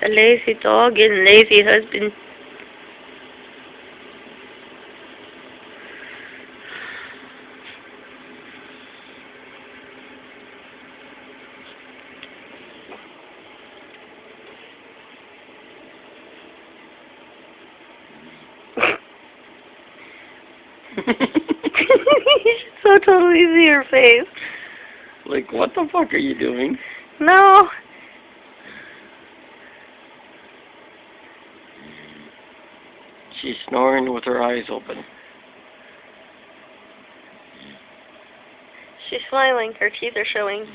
The lazy dog and lazy husband. You should so totally see her face. Like, what the fuck are you doing? No. She's snoring with her eyes open. She's smiling. Her teeth are showing.